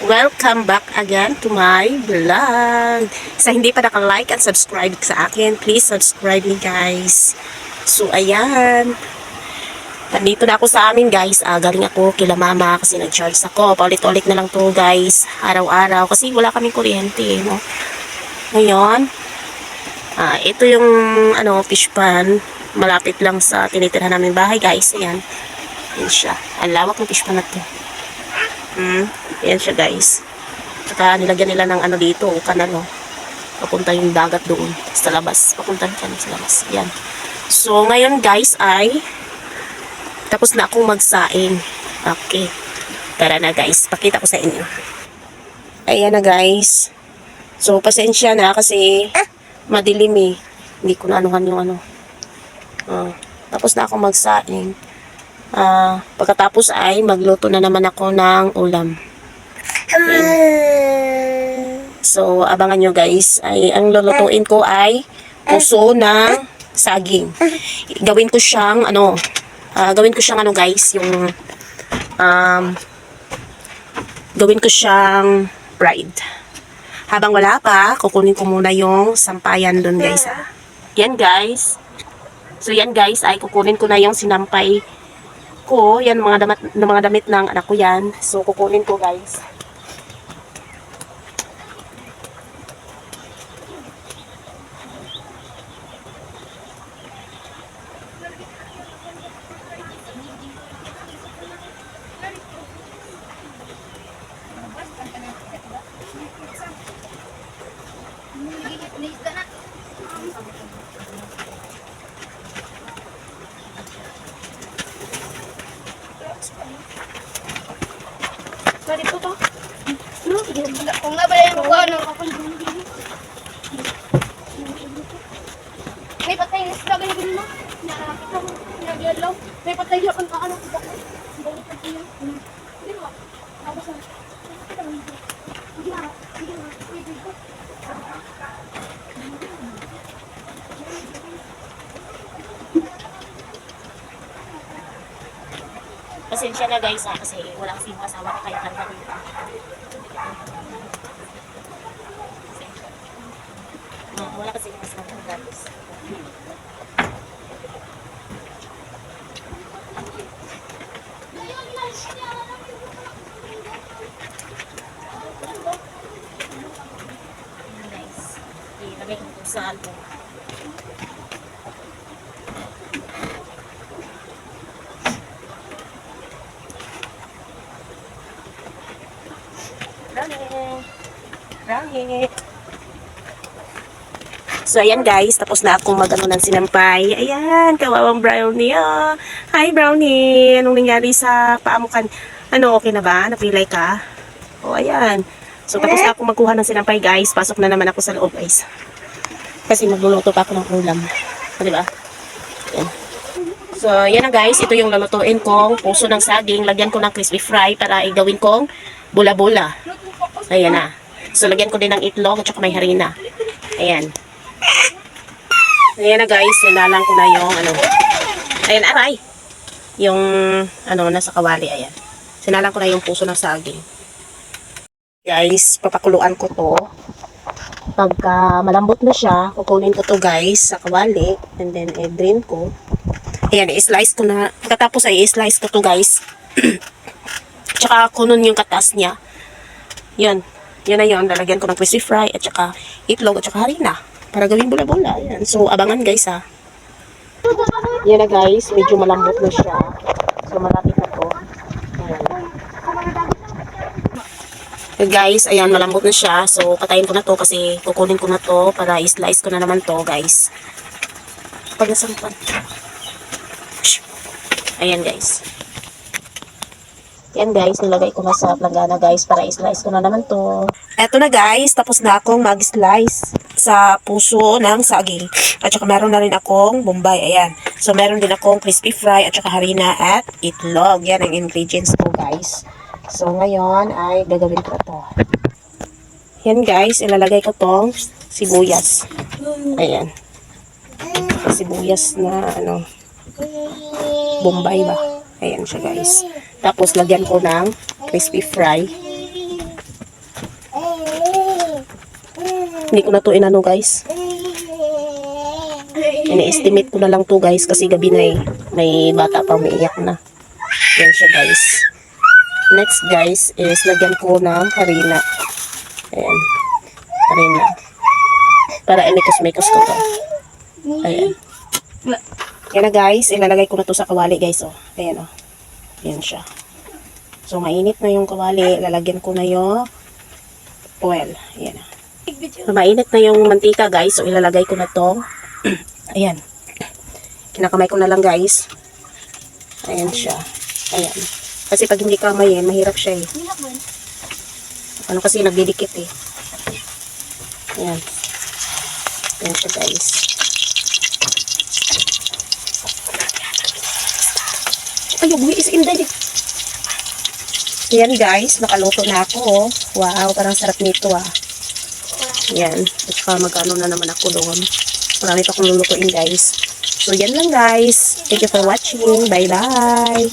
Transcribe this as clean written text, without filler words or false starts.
Welcome back again to my vlog. Sa hindi pa naka-like at subscribe sa akin, please subscribe me guys. So ayan, nandito na ako sa amin guys. Galing ako kila mama kasi nag-charge ako. Paulit-ulit na lang to guys, araw-araw kasi wala kaming kuryente, no? Ngayon, ito yung fish pan. Malapit lang sa tinitirhan namin bahay guys. Ayan, yan siya. Ang lawak ng fish pan na to. Ayan siya guys. Saka nilagyan nila ng dito, kanal, no? Papunta yung dagat doon sa labas. Papunta dyan sa labas. Ayan. So ngayon guys ay tapos na akong magsaing. Okay. Tara na guys. Pakita ko sa inyo. Ayan na guys. So pasensya na kasi madilim eh. Hindi ko na anuhan yung tapos na akong magsaing. Pagkatapos ay magluto na naman ako ng ulam. So abangan nyo guys, ay ang lulutuin ko ay puso ng saging. Gawin ko siyang guys, yung gawin ko siyang fried. Habang wala pa, kukunin ko muna yung sampayan doon guys. Yan guys. So yan guys, ay kukunin ko na yung sinampay ko. Yan mga damit ng anak ko yan. So kukunin ko guys. Sorry po to. No, kung nga ba yung may patay na sila ganyan mo. Nakakita mo, nagalaw. May patay na kung kaano ko. Balik pa siya. Hindi mo. Tapos na. Hindi na. Pasensya na guys kasi walang sino asawa na kaya kanta dito. Wala kasi yung asawa na guys. Ilagay ko ito sa album. Brownie. So, ayan guys. Tapos na akong mag-ano ng sinampay. Ayan, kawawang brownie. Oh. Hi, brownie. Anong nangyari sa paa mo kan? Okay na ba? Napilay ka? Ayan. So, tapos na akong magkuha ng sinampay guys. Pasok na naman ako sa loob guys. Kasi magluluto pa ako ng ulam. Diba? Ayan. So, yan na guys. Ito yung lulutuin kong puso ng saging. Lagyan ko ng crispy fry para igawin kong bula-bula. Ayan na. So, lagyan ko din ng itlog at saka may harina. Ayan. Ayan na guys. Nilalang ko na yung ayan, aray. Yung nasa kawali. Ayan. Sinalang ko na yung puso ng saging. Guys, papakuluan ko to. Pagka malambot na siya, kukunin ko to guys sa kawali. And then, i-drain ko. Ayan, i-slice ko na. Pagkatapos ay i-slice ko to guys. Tsaka kunon yung katas niya. Yan. Yan na yun. Lalagyan ko ng crispy fry at saka itlog at saka harina. Para gawing bula-bula. Yan. So, abangan guys ha. Yan na guys. Medyo malambot na siya. So, malapit na to. Ayan. Okay, guys. Ayan, malambot na siya. So, patayin ko na to kasi kukunin ko na to para i-slice ko na naman to guys. Pag nasampan. Ayan guys. Yan guys, nilagay ko na sa planggana guys para i-slice ko na naman to. Eto na guys, tapos na akong mag-slice sa puso ng saging. At saka meron na rin akong bombay, ayan. So meron din akong crispy fry at saka harina at itlog. Yan ang ingredients ko guys. So ngayon ay gagawin ko to. Yan guys, ilalagay ko tong sibuyas. Ayan. Sibuyas na bombay ba? Ayan siya guys. Tapos lagyan ko ng crispy fry. Hindi ko na to inano guys. Ini-estimate ko na lang to guys kasi gabi na eh. May bata pa umiiyak na. Yan siya guys. Next guys is lagyan ko ng harina. Ayan. Harina. Para imikos-mikos ko to. Ayan. Yan na guys. Ilalagay ko na to sa kawali guys. Oh. Ayan oh. Ayan siya. So mainit na yung kawali. Lalagyan ko na yung oil. Ayan. So, mainit na yung mantika guys. So ilalagay ko na to. Ayan. Kinakamay ko na lang guys. Ayan siya. Ayan. Kasi pag hindi kamayin, mahirap siya eh. Ano kasi nagdidikit eh. Ayan. Ayan siya guys. Ay, buhi is in there. Ayan guys, nakaluto na ako. Oh. Wow, parang sarap nito ah. Ayan. At saka mag-ano na naman ako doon. Marami pa akong lulutuin guys. So yan lang guys. Thank you for watching. Bye bye.